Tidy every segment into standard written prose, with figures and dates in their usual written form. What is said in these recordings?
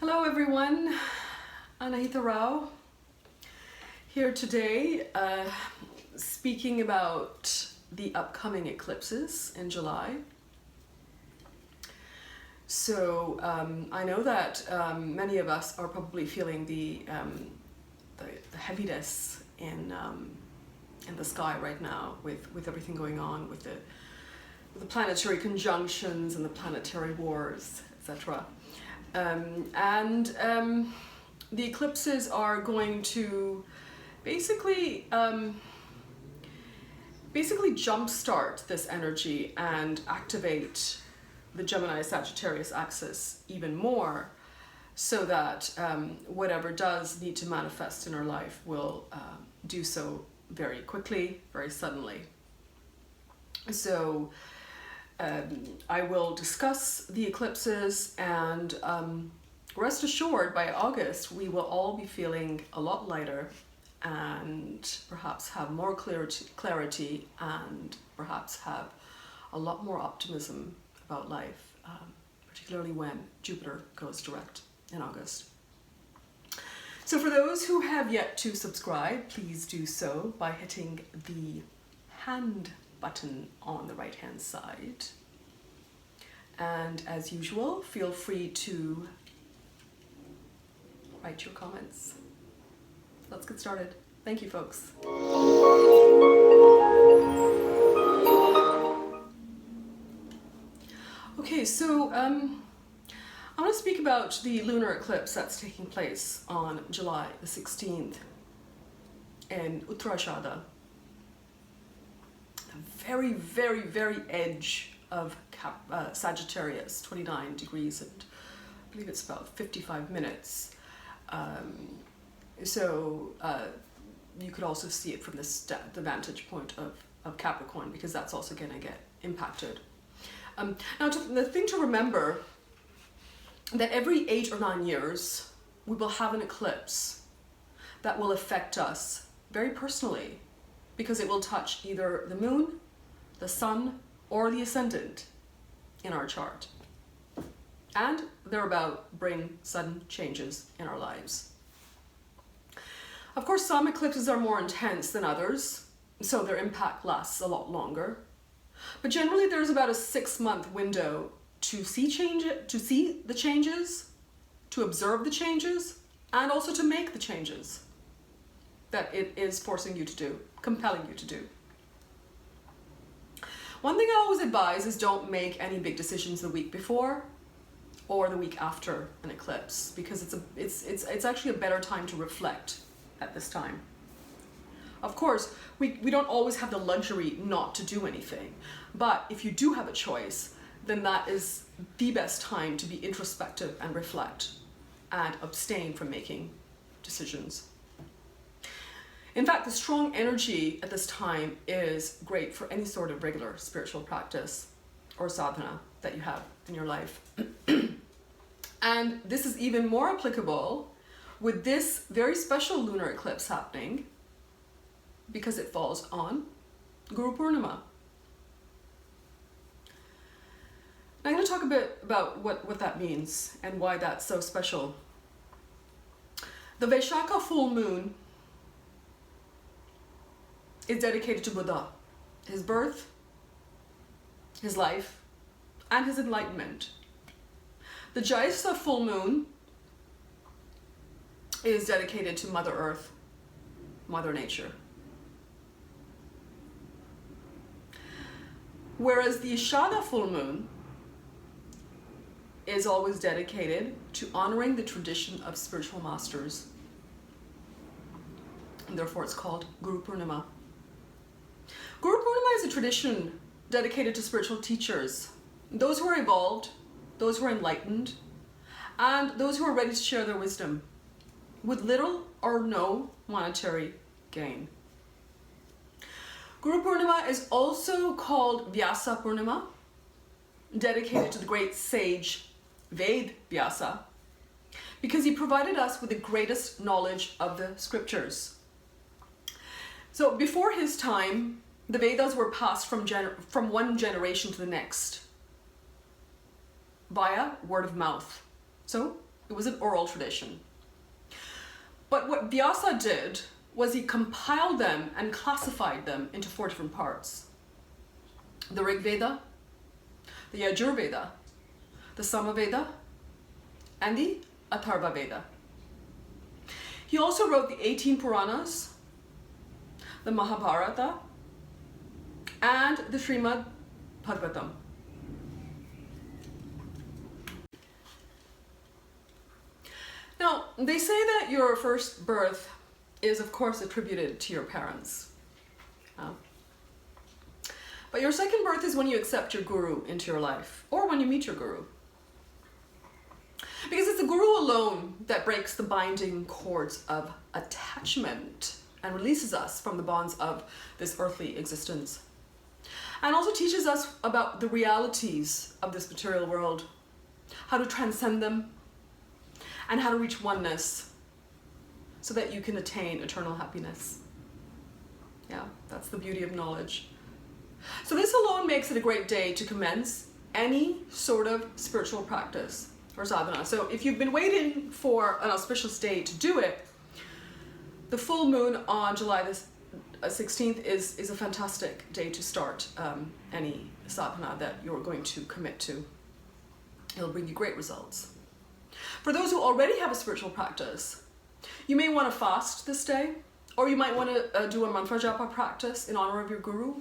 Hello everyone, Anahita Rao here today speaking about the upcoming eclipses in July. So I know that many of us are probably feeling the heaviness in the sky right now with everything going on with the planetary conjunctions and the planetary wars, etc. The eclipses are going to basically jumpstart this energy and activate the Gemini-Sagittarius axis even more, so that whatever does need to manifest in our life will do so very quickly, very suddenly. So I will discuss the eclipses, and rest assured by August we will all be feeling a lot lighter and perhaps have more clarity and perhaps have a lot more optimism about life, particularly when Jupiter goes direct in August. So for those who have yet to subscribe, please do so by hitting the hand button on the right hand side, and as usual feel free to write your comments. Let's get started. Thank you, folks. Okay, so I'm going to speak about the lunar eclipse that's taking place on July the 16th in Uttara Ashada, very, very, very edge of Sagittarius, 29 degrees, and I believe it's about 55 minutes. You could also see it from the vantage point of Capricorn, because that's also going to get impacted. Now, the thing to remember, that every 8 or 9 years we will have an eclipse that will affect us very personally, because it will touch either the moon, the sun, or the ascendant in our chart, and thereby bring sudden changes in our lives. Of course, some eclipses are more intense than others, so their impact lasts a lot longer. But generally, there's about a 6-month window to see the changes, to observe the changes, and also to make the changes that it is forcing you to do, compelling you to do. One thing I always advise is don't make any big decisions the week before or the week after an eclipse, because it's actually a better time to reflect at this time. Of course, we don't always have the luxury not to do anything, but if you do have a choice, then that is the best time to be introspective and reflect and abstain from making decisions. In fact, the strong energy at this time is great for any sort of regular spiritual practice or sadhana that you have in your life. And this is even more applicable with this very special lunar eclipse happening, because it falls on Guru Purnima. Now, I'm going to talk a bit about what that means and why that's so special. The Vaishaka full moon is dedicated to Buddha, his birth, his life, and his enlightenment. The Jaisa full moon is dedicated to Mother Earth, Mother Nature. Whereas the Ashada full moon is always dedicated to honoring the tradition of spiritual masters. And therefore it's called Guru Purnima. Guru Purnima is a tradition dedicated to spiritual teachers, those who are evolved, those who are enlightened, and those who are ready to share their wisdom with little or no monetary gain. Guru Purnima is also called Vyasa Purnima, dedicated to the great sage Ved Vyasa, because he provided us with the greatest knowledge of the scriptures. So before his time, the Vedas were passed from one generation to the next via word of mouth. So It was an oral tradition. But what Vyasa did was he compiled them and classified them into 4 different parts. The Rig Veda, the Yajur Veda, the Samaveda, and the Atharva Veda. He also wrote the 18 Puranas, the Mahabharata, and the Srimad Bhagavatam. Now, they say that your first birth is, of course, attributed to your parents. But your second birth is when you accept your guru into your life, or when you meet your guru. Because it's the guru alone that breaks the binding cords of attachment and releases us from the bonds of this earthly existence. And also teaches us about the realities of this material world, how to transcend them, and how to reach oneness so that you can attain eternal happiness. Yeah, that's the beauty of knowledge. So this alone makes it a great day to commence any sort of spiritual practice or sadhana. So if you've been waiting for an auspicious day to do it, the full moon on July the 16th is a fantastic day to start any sadhana that you're going to commit to. It'll bring you great results. For those who already have a spiritual practice, you may want to fast this day, or you might want to do a mantra japa practice in honor of your guru.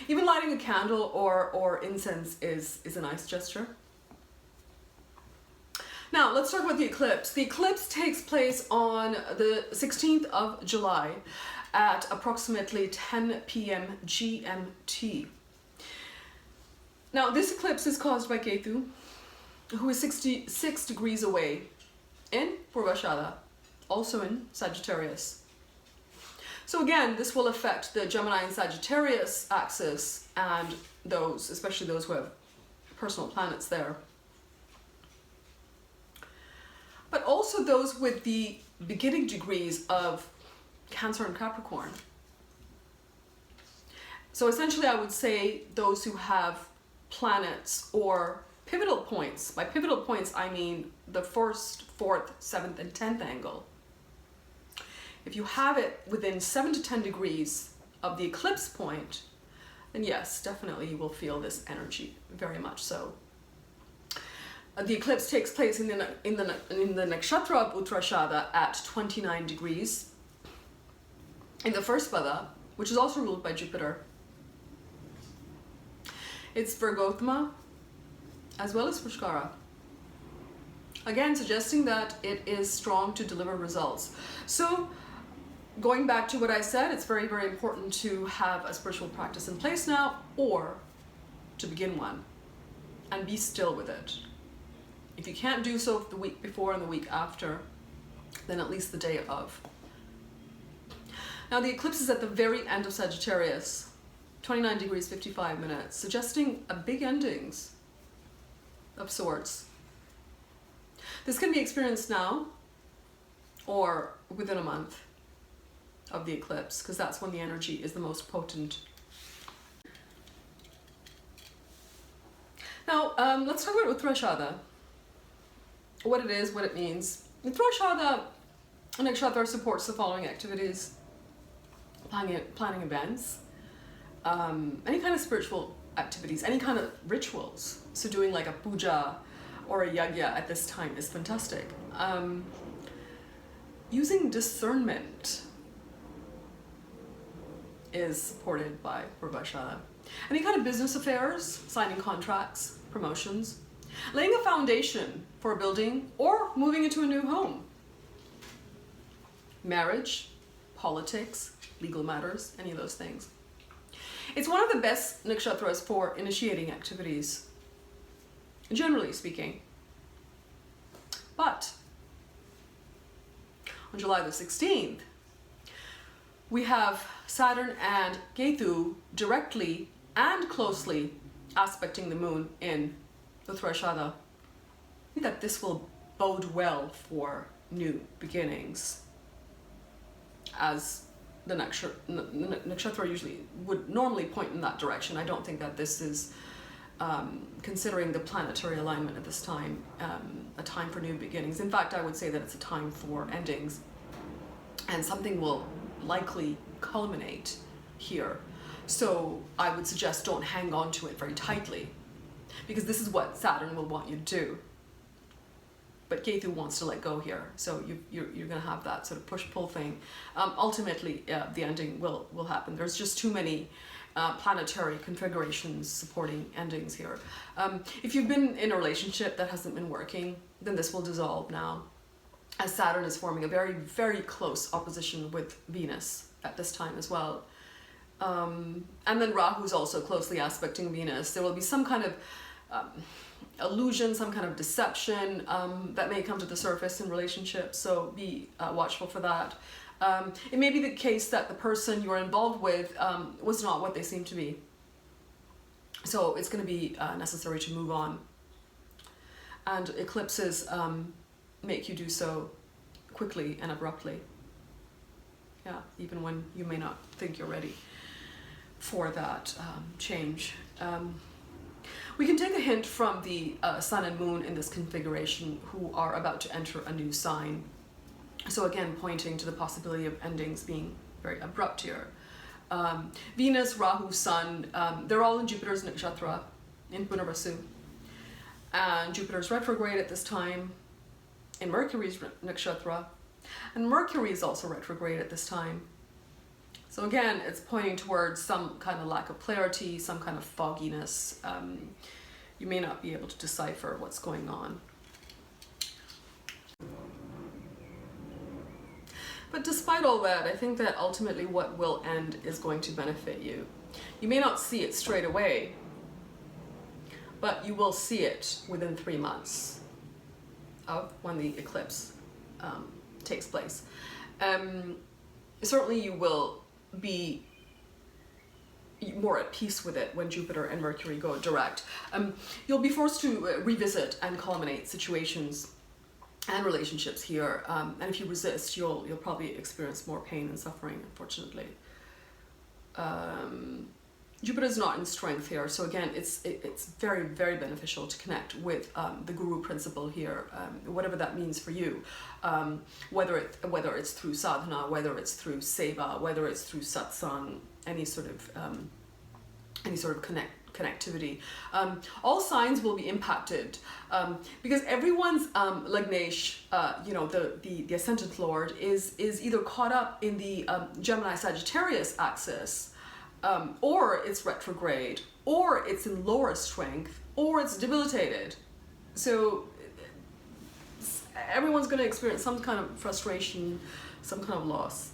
Even lighting a candle or incense is a nice gesture. Now, let's talk about the eclipse. The eclipse takes place on the 16th of July at approximately 10 p.m. GMT. Now, this eclipse is caused by Ketu, who is 66 degrees away in Ashada, also in Sagittarius. So again, this will affect the Gemini and Sagittarius axis and those, especially those who have personal planets there. But also those with the beginning degrees of Cancer and Capricorn. So essentially I would say those who have planets or pivotal points. By pivotal points I mean the 1st, 4th, 7th, and 10th angle. If you have it within 7 to 10 degrees of the eclipse point, then yes, definitely you will feel this energy, very much so. The eclipse takes place in the nakshatra of Uttara at 29 degrees, in the first pada, which is also ruled by Jupiter. It's Virgottama, as well as Pushkara. Again, suggesting that it is strong to deliver results. So, going back to what I said, it's very, very important to have a spiritual practice in place now, or to begin one, and be still with it. If you can't do so the week before and the week after, then at least the day of. Now the eclipse is at the very end of Sagittarius, 29 degrees 55 minutes, suggesting a big endings of sorts. This can be experienced now or within a month of the eclipse, because that's when the energy is the most potent. Now let's talk about Uttara. What it is, what it means. Uttara nakshatra supports the following activities: planning events, any kind of spiritual activities, any kind of rituals. So doing like a puja or a yajna at this time is fantastic. Using discernment is supported by Ashada. Any kind of business affairs, signing contracts, promotions, laying a foundation for a building or moving into a new home. Marriage, politics, legal matters, any of those things. It's one of the best nakshatras for initiating activities, generally speaking. But on July the 16th, we have Saturn and Ketu directly and closely aspecting the moon in Uttara. I think that this will bode well for new beginnings, as the nakshatra usually would normally point in that direction. I don't think that this is considering the planetary alignment at this time, a time for new beginnings. In fact, I would say that it's a time for endings, and something will likely culminate here. So I would suggest don't hang on to it very tightly, because this is what Saturn will want you to do. But Ketu wants to let go here, so you're going to have that sort of push-pull thing. Ultimately, the ending will happen. There's just too many planetary configurations supporting endings here. If you've been in a relationship that hasn't been working, then this will dissolve now, as Saturn is forming a very, very close opposition with Venus at this time as well. And then Rahu is also closely aspecting Venus. There will be some kind of illusion, some kind of deception that may come to the surface in relationships, so be watchful for that. It may be the case that the person you're involved with was not what they seem to be, so it's going to be necessary to move on, and eclipses make you do so quickly and abruptly, even when you may not think you're ready for that change. We can take a hint from the Sun and Moon in this configuration, who are about to enter a new sign. So again, pointing to the possibility of endings being very abrupt here. Venus, Rahu, Sun, they're all in Jupiter's nakshatra, in Punarvasu. And Jupiter's retrograde at this time in Mercury's nakshatra. And Mercury is also retrograde at this time. So again, it's pointing towards some kind of lack of clarity, some kind of fogginess. You may not be able to decipher what's going on. But despite all that, I think that ultimately what will end is going to benefit you. You may not see it straight away, but you will see it within 3 months of when the eclipse takes place. Certainly you will be more at peace with it when Jupiter and Mercury go direct. You'll be forced to revisit and culminate situations and relationships here, and if you resist, you'll probably experience more pain and suffering, unfortunately. Jupiter is not in strength here, so again, it's very, very beneficial to connect with the Guru principle here, whatever that means for you, whether it's through sadhana, whether it's through seva, whether it's through satsang, any sort of connectivity. All signs will be impacted because everyone's Lagnesh, the ascendant lord, is either caught up in the Gemini Sagittarius axis, or it's retrograde, or it's in lower strength, or it's debilitated. So everyone's going to experience some kind of frustration, some kind of loss.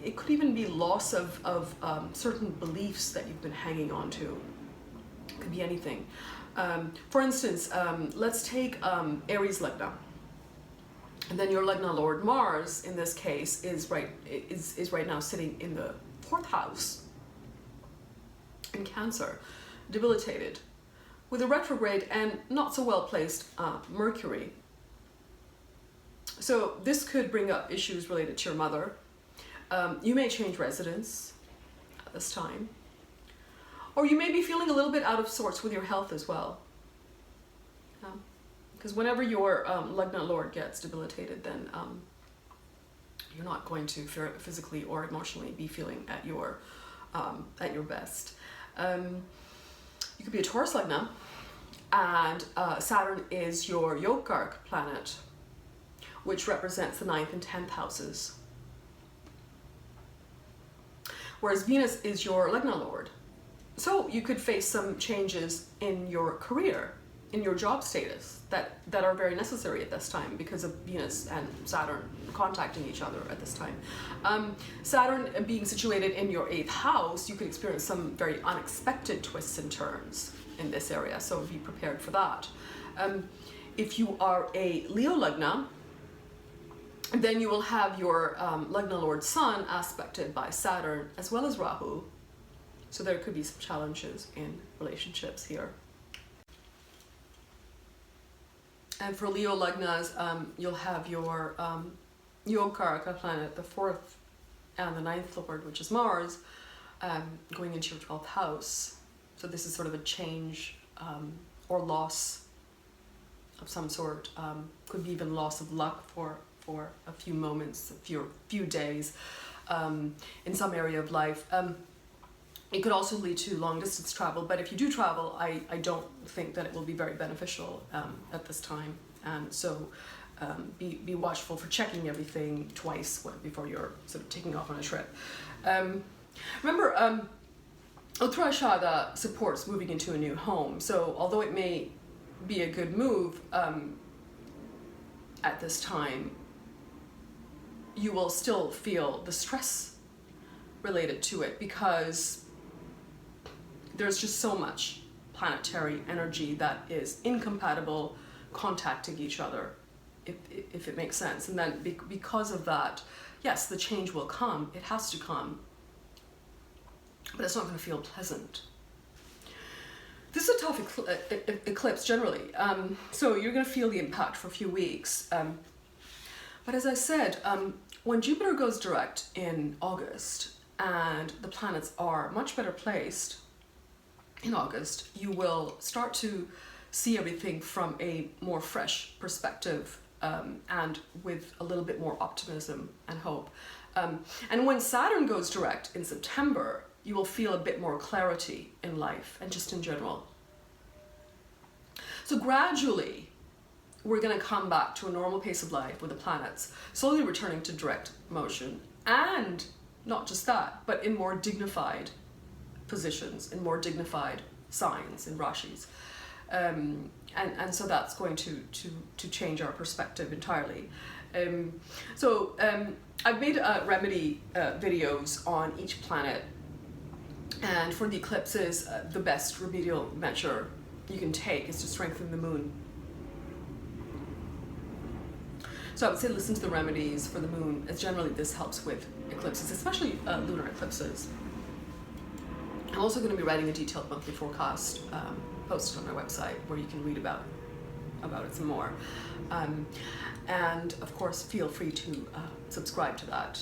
It could even be loss of certain beliefs that you've been hanging on to. It could be anything. For instance, let's take Aries Lagna. And then your Lagna Lord Mars, in this case, is right now sitting in the 4th house in Cancer, debilitated, with a retrograde and not so well placed Mercury. So this could bring up issues related to your mother. You may change residence at this time, or you may be feeling a little bit out of sorts with your health as well. Because whenever your Lagna Lord gets debilitated, then you're not going to physically or emotionally be feeling at your best. You could be a Taurus Lagna, and Saturn is your Yogark planet, which represents the 9th and 10th houses. Whereas Venus is your Lagna Lord. So you could face some changes in your career, in your job status, that are very necessary at this time because of Venus and Saturn contacting each other at this time. Saturn being situated in your 8th house, you could experience some very unexpected twists and turns in this area, so be prepared for that. If you are a Leo Lagna, then you will have your Lagna Lord Sun aspected by Saturn as well as Rahu. So there could be some challenges in relationships here. And for Leo Lagnas, you'll have your Yogaraka planet, the 4th and the 9th Lord, which is Mars, going into your 12th house. So this is sort of a change or loss of some sort. Could be even loss of luck for a few moments, a few days in some area of life. It could also lead to long distance travel, but if you do travel, I don't think that it will be very beneficial at this time. And so be watchful for checking everything twice before you're sort of taking off on a trip. Remember, Uttara Ashada supports moving into a new home. So although it may be a good move at this time, you will still feel the stress related to it, because there's just so much planetary energy that is incompatible contacting each other, if it makes sense. And then because of that, yes, the change will come. It has to come. But it's not going to feel pleasant. This is a tough eclipse generally. So you're going to feel the impact for a few weeks. But as I said, when Jupiter goes direct in August and the planets are much better placed in August, you will start to see everything from a more fresh perspective and with a little bit more optimism and hope. And when Saturn goes direct in September, you will feel a bit more clarity in life and just in general. So gradually, we're going to come back to a normal pace of life with the planets slowly returning to direct motion, and not just that, but in more dignified positions, in more dignified signs and rashis. And so that's going to change our perspective entirely. I've made remedy videos on each planet, and for the eclipses, the best remedial measure you can take is to strengthen the moon. So I would say listen to the remedies for the moon, as generally this helps with eclipses, especially lunar eclipses. I'm also going to be writing a detailed monthly forecast posted on my website where you can read about it some more. And of course, feel free to subscribe to that.